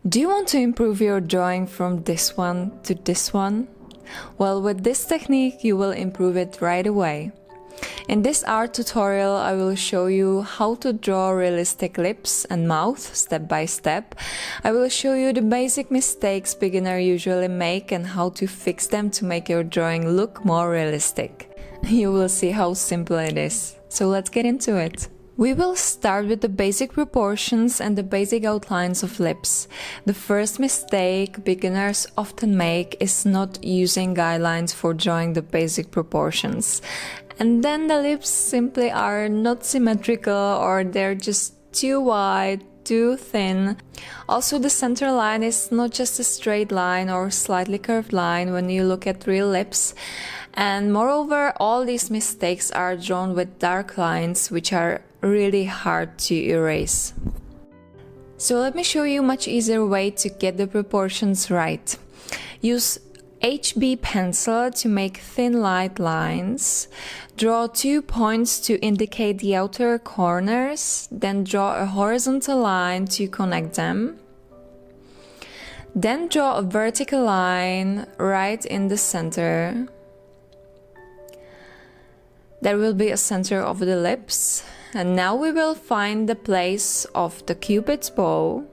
Do you want to improve your drawing from this one to this one? Well, with this technique you will improve it right away. In this art tutorial I will show you how to draw realistic lips and mouth step by step. I will show you the basic mistakes beginners usually make and how to fix them to make your drawing look more realistic. You will see how simple it is. So let's get into it. We will start with the basic proportions and the basic outlines of lips. The first mistake beginners often make is not using guidelines for drawing the basic proportions. And then the lips simply are not symmetrical, or they're just too wide, too thin. Also, the center line is not just a straight line or slightly curved line when you look at real lips. And moreover, all these mistakes are drawn with dark lines, which are really hard to erase. So let me show you a much easier way to get the proportions right. Use HB pencil to make thin light lines. Draw 2 points to indicate the outer corners, then draw a horizontal line to connect them. Then draw a vertical line right in the center. There will be a center of the lips. And now we will find the place of the cupid's bow,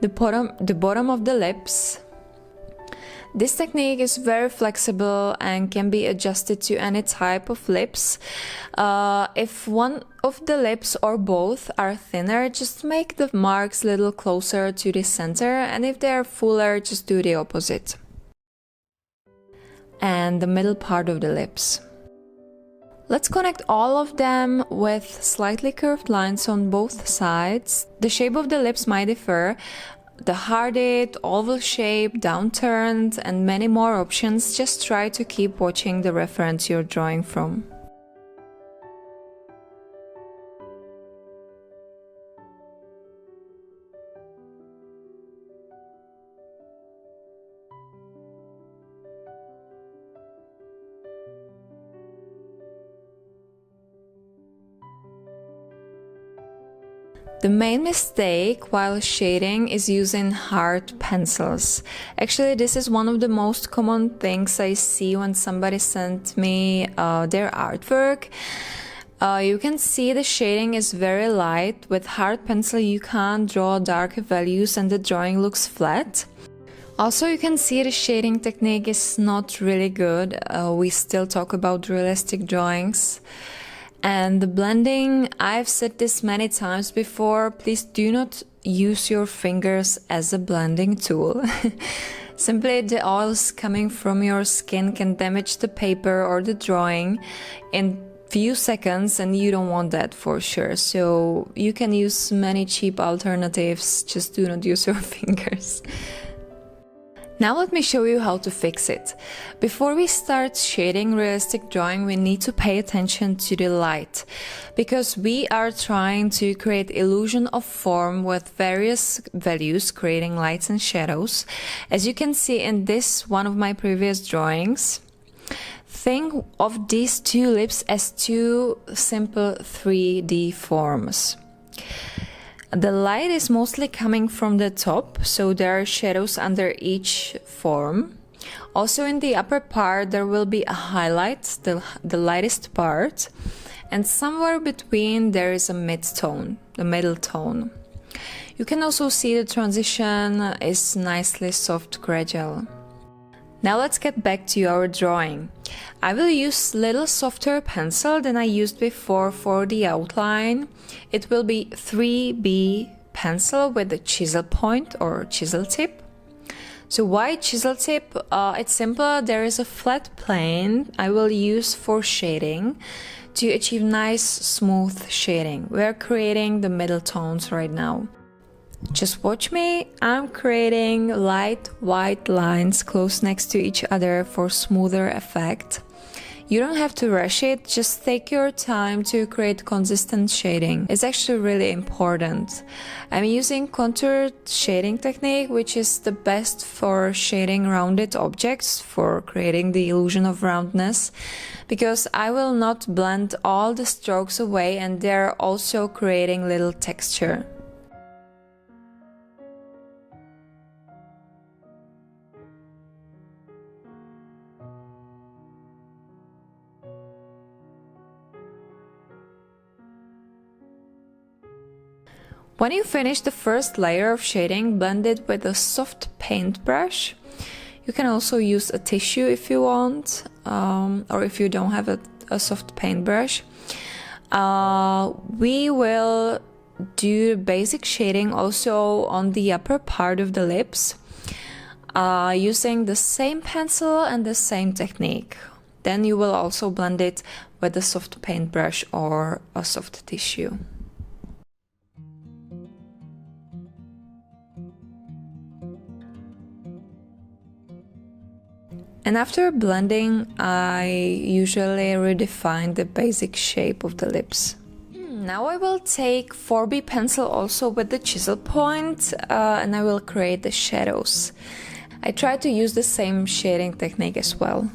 the bottom of the lips. This technique is very flexible and can be adjusted to any type of lips. If one of the lips or both are thinner, just make the marks a little closer to the center, and if they are fuller, just do the opposite. And the middle part of the lips. Let's connect all of them with slightly curved lines on both sides. The shape of the lips might differ. The hearted, oval shape, downturned, and many more options. Just try to keep watching the reference you're drawing from. The main mistake while shading is using hard pencils. Actually, this is one of the most common things I see when somebody sent me their artwork. You can see the shading is very light. With hard pencil you can't draw darker values and the drawing looks flat. Also, you can see the shading technique is not really good. We still talk about realistic drawings. And the blending, I've said this many times before, please do not use your fingers as a blending tool. Simply the oils coming from your skin can damage the paper or the drawing in few seconds, and you don't want that for sure. So you can use many cheap alternatives, just do not use your fingers. Now let me show you how to fix it. Before we start shading realistic drawing, we need to pay attention to the light, because we are trying to create illusion of form with various values, creating lights and shadows. As you can see in this one of my previous drawings, think of these two lips as two simple 3D forms. The light is mostly coming from the top, so there are shadows under each form. Also in the upper part there will be a highlight, the lightest part, and somewhere between there is a mid-tone, the middle tone. You can also see the transition is nicely soft gradual. Now let's get back to our drawing. I will use little softer pencil than I used before for the outline. It will be 3B pencil with a chisel point or chisel tip. So why chisel tip? It's simple. There is a flat plane I will use for shading to achieve nice smooth shading. We're creating the middle tones right now. Just watch me, I'm creating light white lines close next to each other for smoother effect. You don't have to rush it, just take your time to create consistent shading. It's actually really important. I'm using contour shading technique, which is the best for shading rounded objects, for creating the illusion of roundness, because I will not blend all the strokes away and they're also creating little texture. When you finish the first layer of shading, blend it with a soft paintbrush. You can also use a tissue if you want, or if you don't have a soft paintbrush. We will do basic shading also on the upper part of the lips, using the same pencil and the same technique. Then you will also blend it with a soft paintbrush or a soft tissue. And after blending, I usually redefine the basic shape of the lips. Now I will take 4B pencil also with the chisel point, and I will create the shadows. I try to use the same shading technique as well.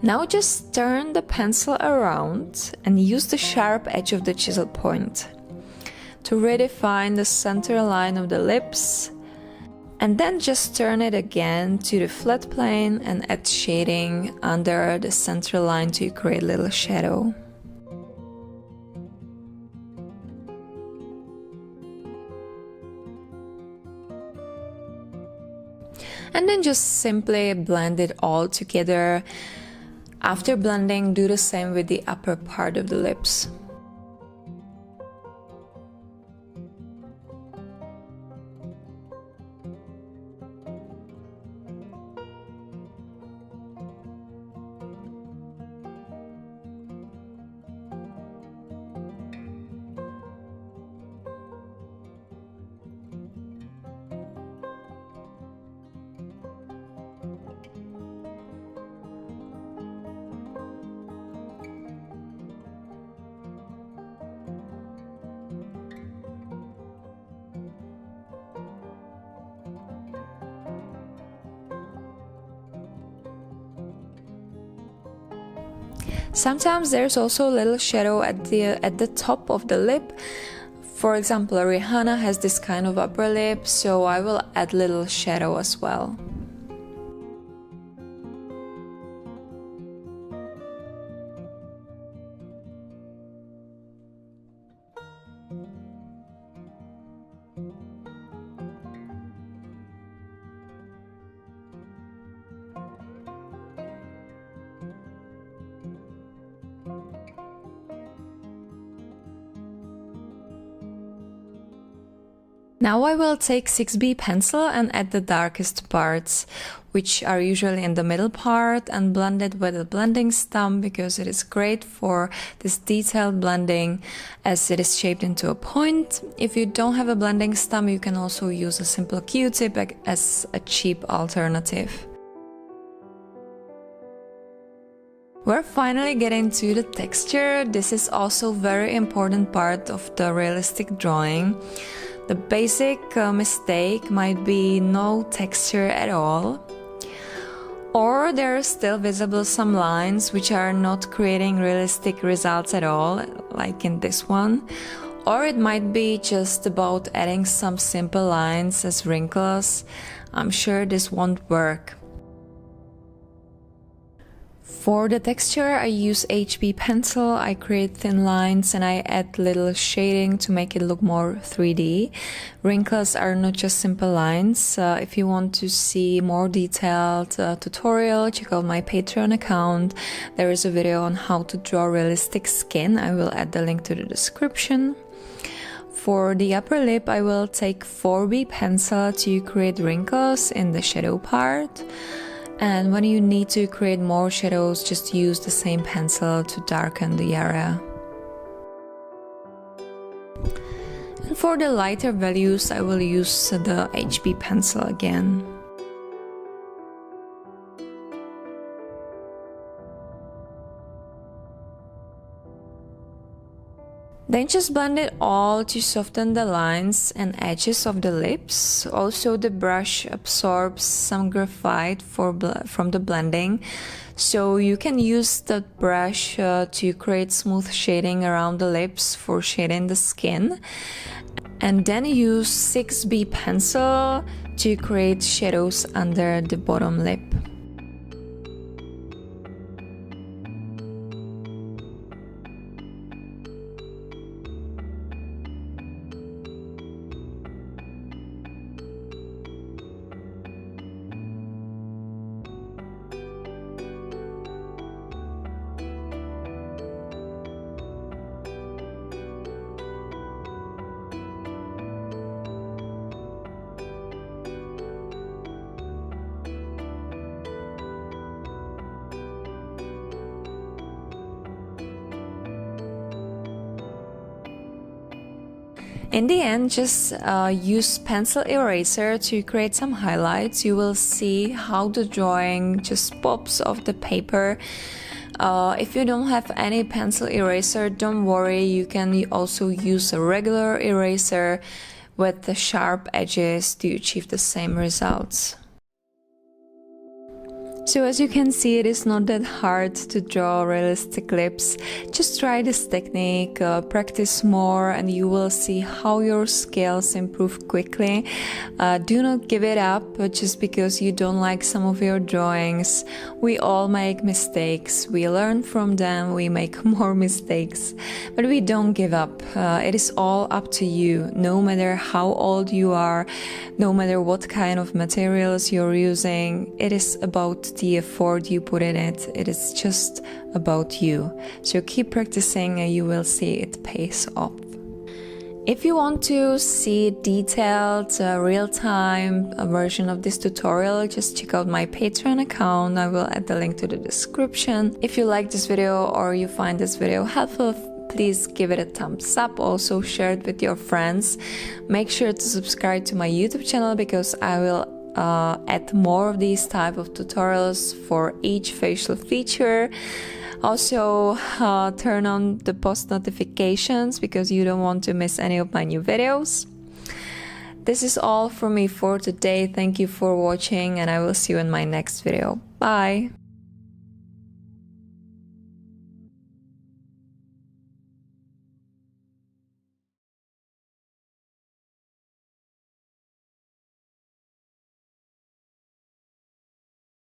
Now just turn the pencil around and use the sharp edge of the chisel point to redefine the center line of the lips, and then just turn it again to the flat plane and add shading under the center line to create a little shadow. And then just simply blend it all together. After blending, do the same with the upper part of the lips. Sometimes there's also a little shadow at the top of the lip. For example, Rihanna has this kind of upper lip, so I will add little shadow as well. Now I will take 6B pencil and add the darkest parts, which are usually in the middle part, and blend it with a blending stump because it is great for this detailed blending as it is shaped into a point. If you don't have a blending stump, you can also use a simple Q-tip as a cheap alternative. We're finally getting to the texture. This is also a very important part of the realistic drawing. The basic mistake might be no texture at all, or there are still visible some lines which are not creating realistic results at all, like in this one, or it might be just about adding some simple lines as wrinkles. I'm sure this won't work. For the texture, I use HB pencil. I create thin lines and I add little shading to make it look more 3D. Wrinkles are not just simple lines. If you want to see more detailed tutorial, check out my Patreon account. There is a video on how to draw realistic skin. I will add the link to the description. For the upper lip, I will take 4B pencil to create wrinkles in the shadow part. And when you need to create more shadows, just use the same pencil to darken the area. And for the lighter values, I will use the HB pencil again. Then just blend it all to soften the lines and edges of the lips. Also, the brush absorbs some graphite from the blending, so you can use the brush to create smooth shading around the lips for shading the skin. And then use 6B pencil to create shadows under the bottom lip. In the end, just use pencil eraser to create some highlights. You will see how the drawing just pops off the paper. If you don't have any pencil eraser, don't worry, you can also use a regular eraser with the sharp edges to achieve the same results. So as you can see, it is not that hard to draw realistic lips. Just try this technique, practice more, and you will see how your skills improve quickly. Do not give it up just because you don't like some of your drawings. We all make mistakes. We learn from them. We make more mistakes. But we don't give up. It is all up to you. No matter how old you are, no matter what kind of materials you're using, it is about the effort you put in it. It is just about you. So keep practicing and you will see it pays off. If you want to see detailed, real-time version of this tutorial, just check out my Patreon account. I will add the link to the description. If you like this video or you find this video helpful, please give it a thumbs up. Also share it with your friends. Make sure to subscribe to my YouTube channel because I will add more of these type of tutorials for each facial feature. Also turn on the post notifications because you don't want to miss any of my new videos. This is all from me for today. Thank you for watching and I will see you in my next video. Bye!